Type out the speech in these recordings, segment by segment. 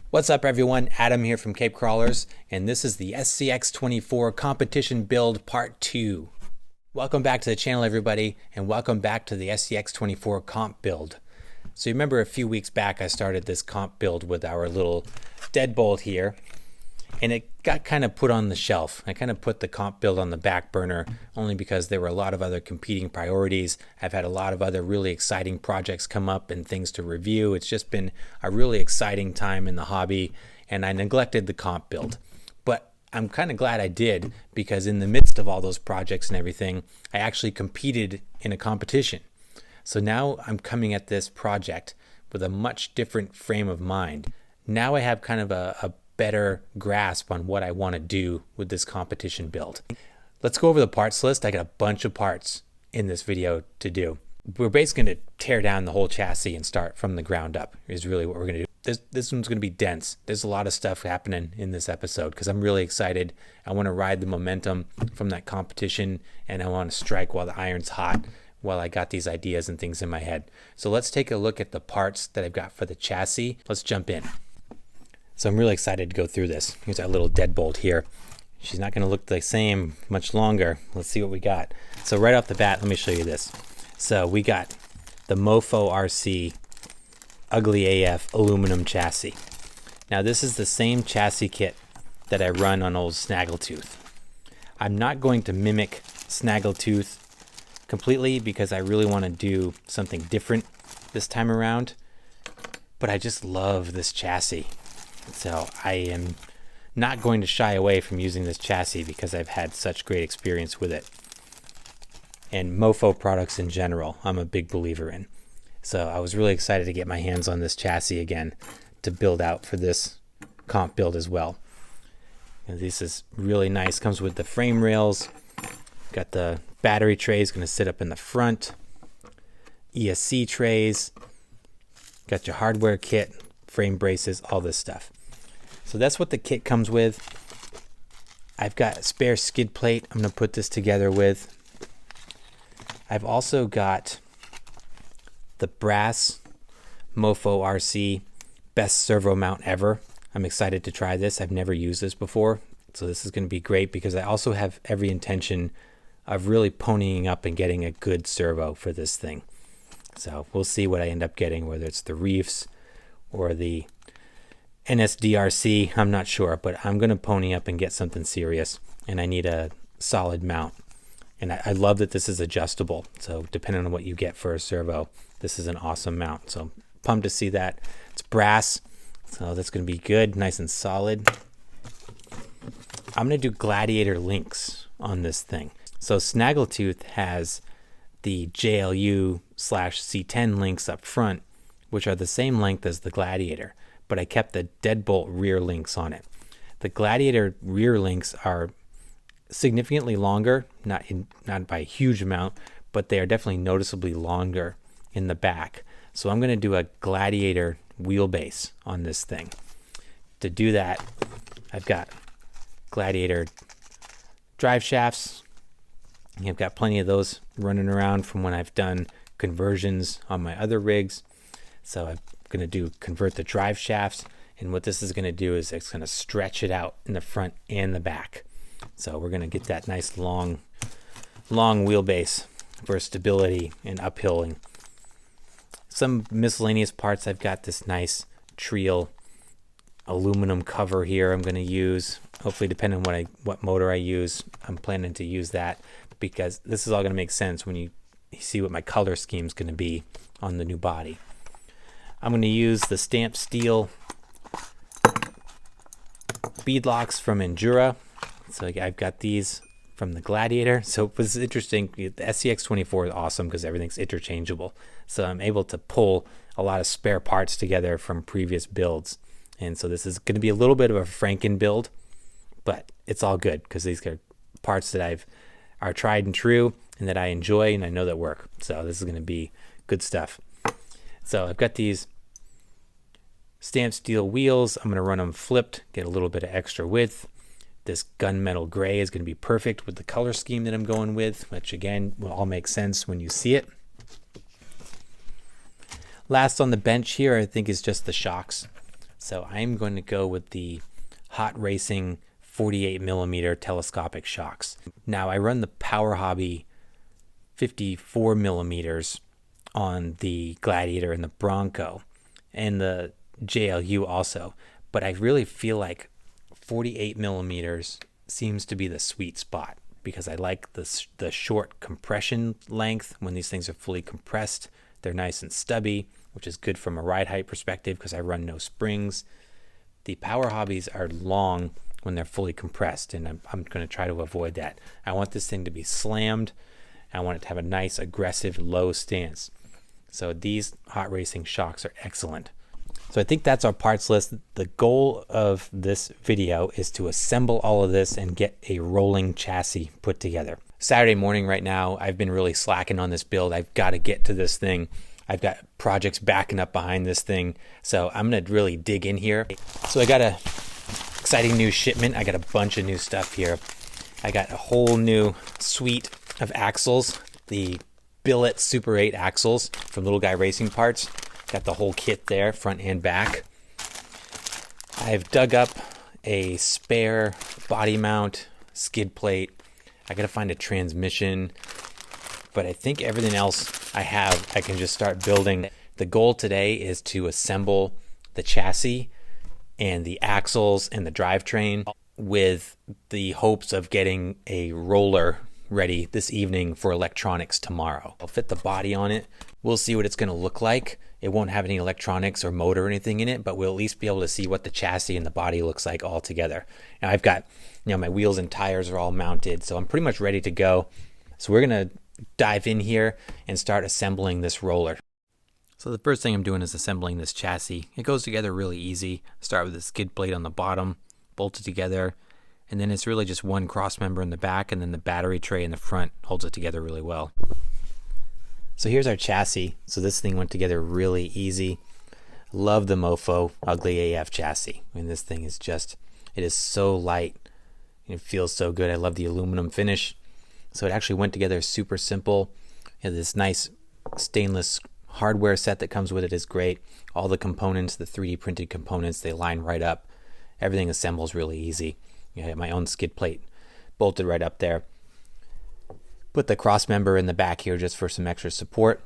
What's up everyone, Adam here from Cape Crawlers, and this is the SCX24 competition build part 2. Welcome back to the channel everybody, and welcome back to the SCX24 comp build. So you remember a few weeks back I started this comp build with our little deadbolt here, and it got kind of put on the shelf. I kind of put the comp build on the back burner only because there were a lot of other competing priorities. I've had a lot of other really exciting projects come up and things to review. It's just been a really exciting time in the hobby, and I neglected the comp build. But I'm kind of glad I did, because in the midst of all those projects and everything, I actually competed in a competition. So now I'm coming at this project with a much different frame of mind. Now I have kind of a better grasp on what I want to do with this competition build. Let's go over the parts list. I got a bunch of parts in this video to do. We're basically going to tear down the whole chassis and start from the ground up is really what we're going to do. This one's going to be dense. There's a lot of stuff happening in this episode because I'm really excited. I want to ride the momentum from that competition, and I want to strike while the iron's hot, while I got these ideas and things in my head. So let's take a look at the parts that I've got for the chassis. Let's jump in. So I'm really excited to go through this. Here's our little deadbolt here. She's not going to look the same much longer. Let's see what we got. So right off the bat, let me show you this. So we got the Mofo RC Ugly AF aluminum chassis. Now this is the same chassis kit that I run on old Snaggletooth. I'm not going to mimic Snaggletooth completely because I really want to do something different this time around. But I just love this chassis. So I am not going to shy away from using this chassis because I've had such great experience with it. And Mofo products in general, I'm a big believer in. So I was really excited to get my hands on this chassis again to build out for this comp build as well. And this is really nice. Comes with the frame rails. Got the battery trays going to sit up in the front. ESC trays. Got your hardware kit, frame braces, all this stuff. So that's what the kit comes with. I've got a spare skid plate I'm going to put this together with. I've also got the brass Mofo RC best servo mount ever. I'm excited to try this. I've never used this before. So this is going to be great because I also have every intention of really ponying up and getting a good servo for this thing. So we'll see what I end up getting, whether it's the Reefs or the NSDRC, I'm not sure, but I'm going to pony up and get something serious, and I need a solid mount. And I love that this is adjustable, so depending on what you get for a servo, this is an awesome mount. So pumped to see that. It's brass, so that's going to be good, nice and solid. I'm going to do gladiator links on this thing. So Snaggletooth has the JLU/C10 links up front, which are the same length as the Gladiator, but I kept the deadbolt rear links on it. The Gladiator rear links are significantly longer, not by a huge amount, but they are definitely noticeably longer in the back. So I'm going to do a Gladiator wheelbase on this thing. To do that, I've got Gladiator drive shafts. I've got plenty of those running around from when I've done conversions on my other rigs. So I'm going to convert the drive shafts, and what this is going to do is it's going to stretch it out in the front and the back. So we're going to get that nice long wheelbase for stability and uphilling. Some miscellaneous parts. I've got this nice Trial aluminum cover here I'm going to use. Hopefully, depending on what motor I use, I'm planning to use that, because this is all going to make sense when you see what my color scheme is going to be on the new body. I'm going to use the stamped steel beadlocks from Endura. So I've got these from the Gladiator. So it was interesting. The SCX24 is awesome because everything's interchangeable. So I'm able to pull a lot of spare parts together from previous builds. And so this is going to be a little bit of a Franken build, but it's all good because these are parts that are tried and true and that I enjoy and I know that work. So this is going to be good stuff. So I've got these stamped steel wheels. I'm going to run them flipped, get a little bit of extra width. This gunmetal gray is going to be perfect with the color scheme that I'm going with, which again will all make sense when you see it. Last on the bench here, I think, is just the shocks So I'm going to go with the Hot Racing 48mm telescopic shocks. Now I run the Power Hobby 54mm on the Gladiator and the Bronco and the JLU also, but I really feel like 48mm seems to be the sweet spot because I like the short compression length. When these things are fully compressed, they're nice and stubby, which is good from a ride height perspective because I run no springs. The Power Hobbies are long when they're fully compressed, and I'm going to try to avoid that. I want this thing to be slammed. I want it to have a nice, aggressive, low stance. So these Hot Racing shocks are excellent. So I think that's our parts list. The goal of this video is to assemble all of this and get a rolling chassis put together. Saturday morning right now, I've been really slacking on this build. I've got to get to this thing. I've got projects backing up behind this thing. So I'm going to really dig in here. So I got a exciting new shipment. I got a bunch of new stuff here. I got a whole new suite of axles, the Billet Super 8 axles from Little Guy Racing Parts. Got the whole kit there, front and back. I've dug up a spare body mount, skid plate. I gotta find a transmission, but I think everything else I have, I can just start building. The goal today is to assemble the chassis and the axles and the drivetrain with the hopes of getting a roller ready this evening for electronics tomorrow. I'll fit the body on it. We'll see what it's going to look like. It won't have any electronics or motor or anything in it, but we'll at least be able to see what the chassis and the body looks like all together. Now I've got, my wheels and tires are all mounted, so I'm pretty much ready to go. So we're going to dive in here and start assembling this roller. So the first thing I'm doing is assembling this chassis. It goes together really easy. Start with the skid plate on the bottom, bolt it together, and then it's really just one cross member in the back, and then the battery tray in the front holds it together really well. So here's our chassis. So this thing went together really easy. Love the Mofo Ugly AF chassis. I mean, this thing is just, it is so light. It feels so good. I love the aluminum finish. So it actually went together super simple. This nice stainless hardware set that comes with it is great. All the components, the 3D printed components, they line right up. Everything assembles really easy. I have my own skid plate bolted right up there. Put the cross member in the back here just for some extra support.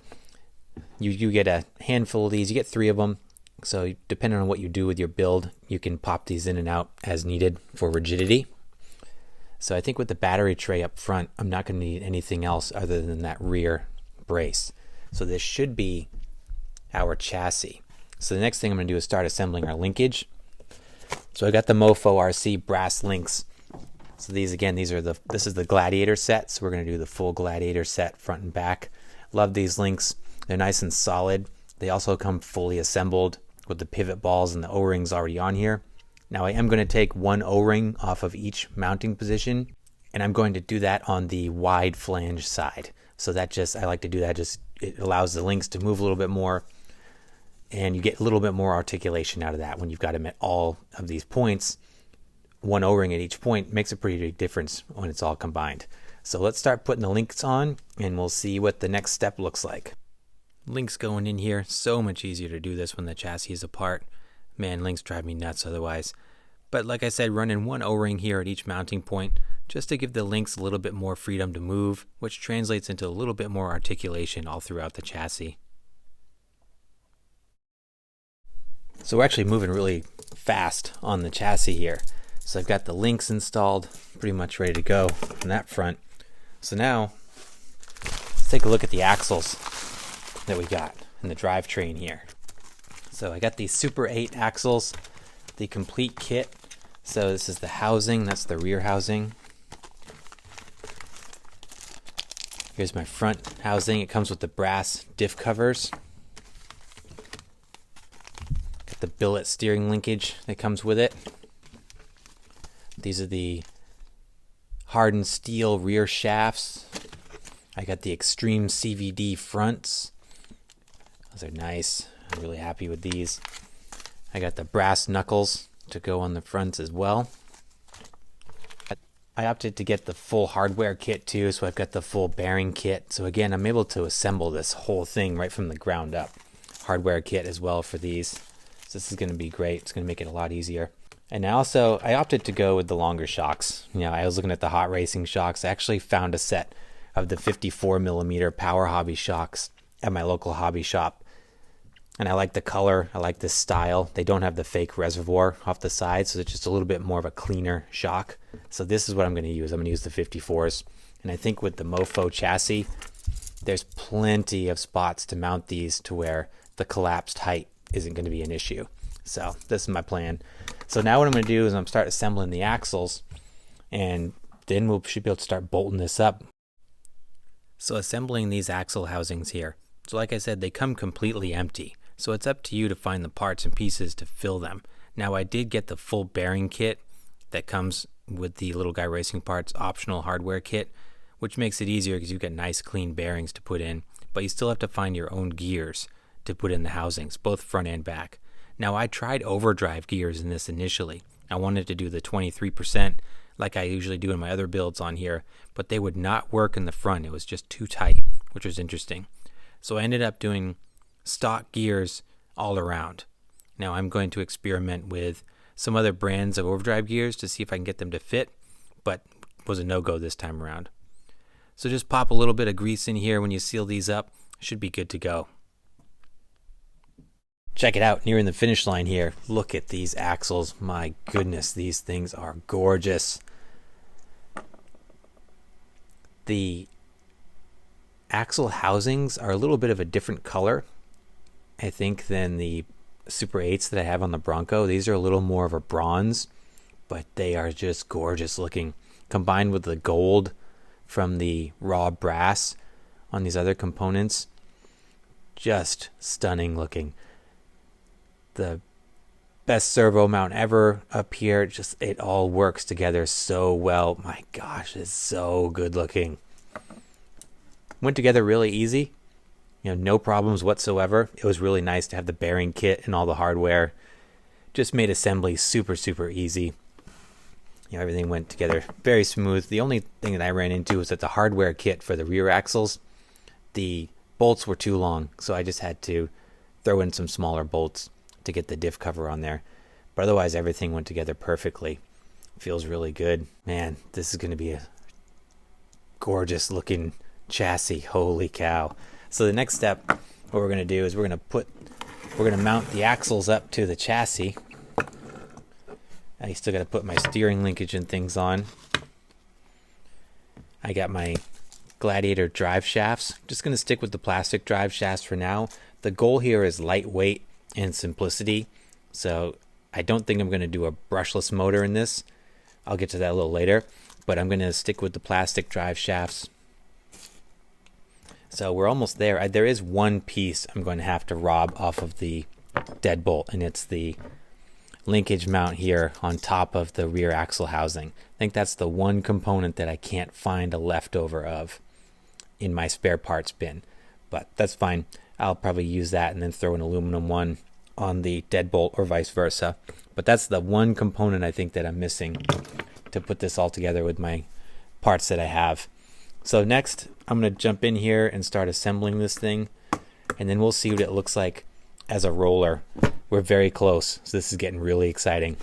You get a handful of these. You get 3 of them. So depending on what you do with your build, you can pop these in and out as needed for rigidity. So I think with the battery tray up front, I'm not going to need anything else other than that rear brace. So this should be our chassis. So the next thing I'm going to do is start assembling our linkage. So I got the Mofo RC brass links. So these again, this is the Gladiator set. So we're going to do the full Gladiator set front and back. Love these links. They're nice and solid. They also come fully assembled with the pivot balls and the O-rings already on here. Now I am going to take one O-ring off of each mounting position, and I'm going to do that on the wide flange side. So I like to do that, it allows the links to move a little bit more, and you get a little bit more articulation out of that when you've got them at all of these points. One O-ring at each point makes a pretty big difference when it's all combined. So let's start putting the links on, and we'll see what the next step looks like. Links going in here, so much easier to do this when the chassis is apart. Man, links drive me nuts otherwise. But like I said, running one O-ring here at each mounting point just to give the links a little bit more freedom to move, which translates into a little bit more articulation all throughout the chassis. So we're actually moving really fast on the chassis here. So I've got the links installed, pretty much ready to go on that front. So now, let's take a look at the axles that we got in the drivetrain here. So I got these Super 8 axles, the complete kit. So this is the housing, that's the rear housing. Here's my front housing. It comes with the brass diff covers. Got the billet steering linkage that comes with it. These are the hardened steel rear shafts. I got the Extreme CVD fronts. Those are nice. I'm really happy with these. I got the brass knuckles to go on the fronts as well. I opted to get the full hardware kit too, so I've got the full bearing kit. So again, I'm able to assemble this whole thing right from the ground up. Hardware kit as well for these. So this is going to be great. It's going to make it a lot easier. And I opted to go with the longer shocks. You know, I was looking at the hot racing shocks. I actually found a set of the 54mm Power Hobby shocks at my local hobby shop. And I like the color. I like this style. They don't have the fake reservoir off the side, so it's just a little bit more of a cleaner shock. So this is what I'm going to use. I'm going to use the 54s. And I think with the Mofo chassis, there's plenty of spots to mount these to where the collapsed height isn't going to be an issue. So this is my plan. So now what I'm going to do is I'm start assembling the axles, and then we should be able to start bolting this up. So assembling these axle housings here. So like I said, they come completely empty. So it's up to you to find the parts and pieces to fill them. Now I did get the full bearing kit that comes with the Little Guy Racing Parts optional hardware kit, which makes it easier because you've got nice clean bearings to put in, but you still have to find your own gears to put in the housings, both front and back. Now I tried overdrive gears in this initially. I wanted to do the 23% like I usually do in my other builds on here, but they would not work in the front. It was just too tight, which was interesting. So I ended up doing stock gears all around. Now I'm going to experiment with some other brands of overdrive gears to see if I can get them to fit, but it was a no-go this time around. So just pop a little bit of grease in here when you seal these up. Should be good to go. Check it out, nearing the finish line here. Look at these axles. My goodness, these things are gorgeous. The axle housings are a little bit of a different color, I think, than the Super 8s that I have on the Bronco. These are a little more of a bronze, but they are just gorgeous looking. Combined with the gold from the raw brass on these other components, just stunning looking. The best servo mount ever up here. Just, it all works together so well. My gosh, it's so good looking. Went together really easy. You know, no problems whatsoever. It was really nice to have the bearing kit and all the hardware. Just made assembly super, super easy. You know, everything went together very smooth. The only thing that I ran into was that the hardware kit for the rear axles, the bolts were too long, so I just had to throw in some smaller bolts to get the diff cover on there. But otherwise, everything went together perfectly. Feels really good. Man, this is going to be a gorgeous looking chassis. Holy cow. So the next step, what we're going to do is we're going to mount the axles up to the chassis. I still got to put my steering linkage and things on. I got my Gladiator drive shafts. Just going to stick with the plastic drive shafts for now. The goal here is lightweight and simplicity, so I don't think I'm going to do a brushless motor in this. I'll get to that a little later, but I'm going to stick with the plastic drive shafts. So we're almost there. There is one piece I'm going to have to rob off of the deadbolt, and it's the linkage mount here on top of the rear axle housing. I think that's the one component that I can't find a leftover of in my spare parts bin, but that's fine. I'll probably use that and then throw an aluminum one on the deadbolt or vice versa. But that's the one component I think that I'm missing to put this all together with my parts that I have. So next, I'm going to jump in here and start assembling this thing, and then we'll see what it looks like as a roller. We're very close, so this is getting really exciting.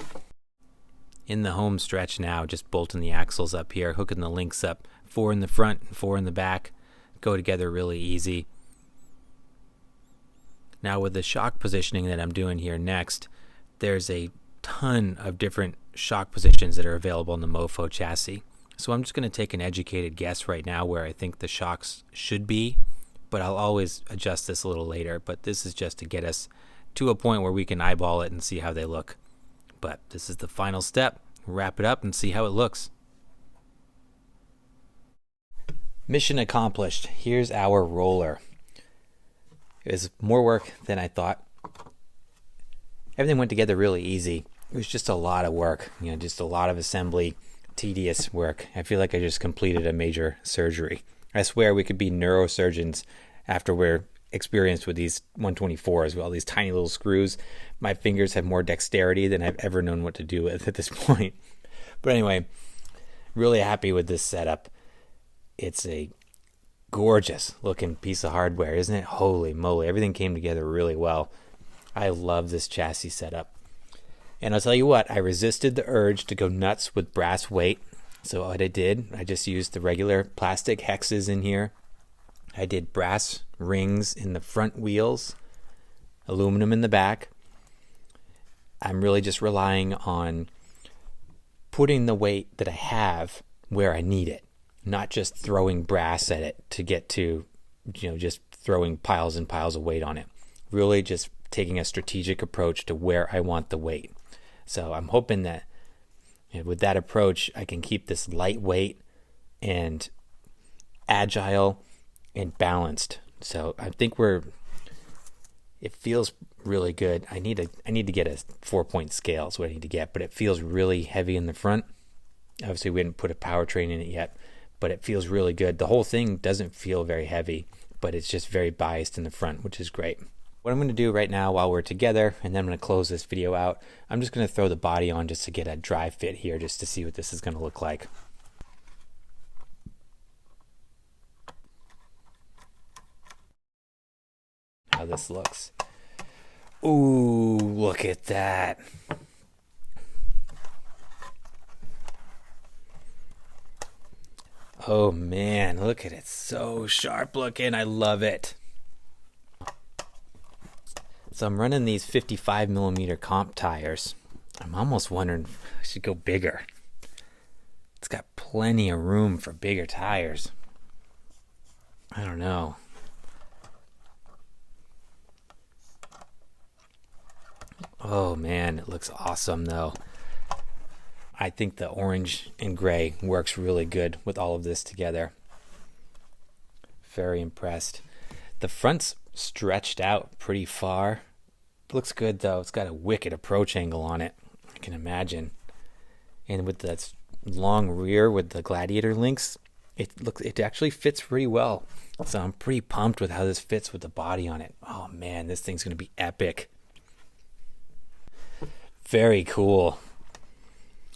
In the home stretch now, just bolting the axles up here, hooking the links up, 4 in the front and 4 in the back, go together really easy. Now with the shock positioning that I'm doing here next, there's a ton of different shock positions that are available in the Mofo chassis. So I'm just going to take an educated guess right now where I think the shocks should be, but I'll always adjust this a little later. But this is just to get us to a point where we can eyeball it and see how they look. But this is the final step. Wrap it up and see how it looks. Mission accomplished. Here's our roller. It was more work than I thought. Everything went together really easy. It was just a lot of work, just a lot of assembly, tedious work. I feel like I just completed a major surgery. I swear we could be neurosurgeons after we're experienced with these 124s with all these tiny little screws. My fingers have more dexterity than I've ever known what to do with at this point. But anyway, really happy with this setup. It's a gorgeous looking piece of hardware, isn't it? Holy moly, everything came together really well. I love this chassis setup. And I'll tell you what, I resisted the urge to go nuts with brass weight. So what I did, I just used the regular plastic hexes in here. I did brass rings in the front wheels, aluminum in the back. I'm really just relying on putting the weight that I have where I need it, not just throwing brass at it to get to, just throwing piles and piles of weight on it. Really just taking a strategic approach to where I want the weight. So I'm hoping that with that approach, I can keep this lightweight and agile and balanced. So I think it feels really good. I need to get a 4-point scale is what I need to get, but it feels really heavy in the front. Obviously we didn't put a powertrain in it yet, but it feels really good. The whole thing doesn't feel very heavy, but it's just very biased in the front, which is great. What I'm going to do right now while we're together, and then I'm going to close this video out, I'm just going to throw the body on just to get a dry fit here, just to see what this is going to look like. How this looks. Ooh, look at that. Oh man, look at it. So sharp looking. I love it. So I'm running these 55mm comp tires. I'm almost wondering if I should go bigger. It's got plenty of room for bigger tires. I don't know. Oh man, it looks awesome though. I think the orange and gray works really good with all of this together. Very impressed. The front's stretched out pretty far. Looks good though. It's got a wicked approach angle on it, I can imagine. And with that long rear with the gladiator links, it actually fits pretty well. So I'm pretty pumped with how this fits with the body on it. Oh man, this thing's gonna be epic. Very cool.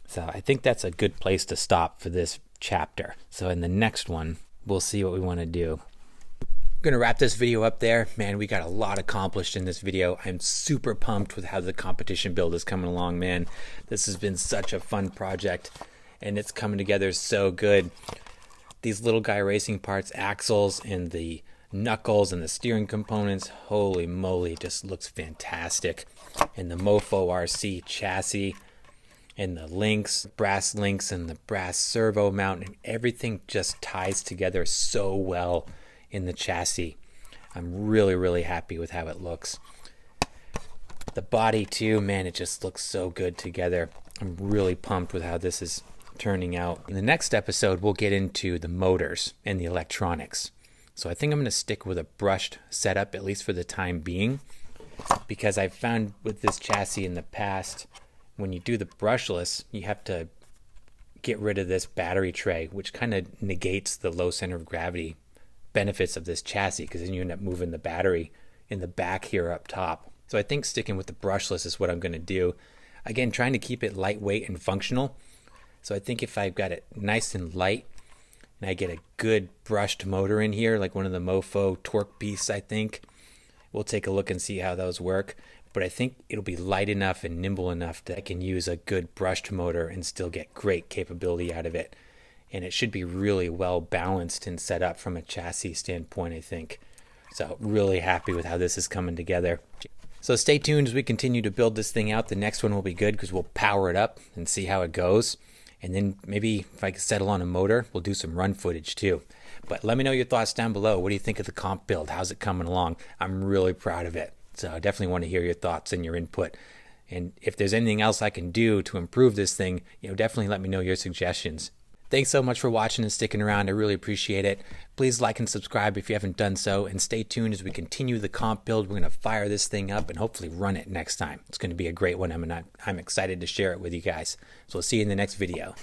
So I think that's a good place to stop for this chapter. So in the next one, we'll see what we want to do. I'm going to wrap this video up there. Man, we got a lot accomplished in this video. I'm super pumped with how the competition build is coming along, man. This has been such a fun project, and it's coming together so good. These little guy racing parts, axles, and the knuckles and the steering components, holy moly, it just looks fantastic. And the Mofo RC chassis, and the links, brass links, and the brass servo mount, and everything just ties together so well in the chassis. I'm really happy with how it looks. The body too, man, it just looks so good together. I'm really pumped with how this is turning out. In the next episode, we'll get into the motors and the electronics. So I think I'm going to stick with a brushed setup, at least for the time being, because I've found with this chassis in the past, when you do the brushless, you have to get rid of this battery tray, which kind of negates the low center of gravity benefits of this chassis, because then you end up moving the battery in the back here up top. So I think sticking with the brushless is what I'm going to do. Again, trying to keep it lightweight and functional. So I think if I've got it nice and light, and I get a good brushed motor in here, like one of the Mofo torque beasts, I think, we'll take a look and see how those work. But I think it'll be light enough and nimble enough that I can use a good brushed motor and still get great capability out of it. And it should be really well balanced and set up from a chassis standpoint, I think. So really happy with how this is coming together. So stay tuned as we continue to build this thing out. The next one will be good because we'll power it up and see how it goes. And then maybe if I can settle on a motor, we'll do some run footage too. But let me know your thoughts down below. What do you think of the comp build? How's it coming along? I'm really proud of it. So I definitely want to hear your thoughts and your input. And if there's anything else I can do to improve this thing, definitely let me know your suggestions. Thanks so much for watching and sticking around. I really appreciate it. Please like and subscribe if you haven't done so, and stay tuned as we continue the comp build. We're going to fire this thing up and hopefully run it next time. It's going to be a great one. I'm excited to share it with you guys. So we'll see you in the next video.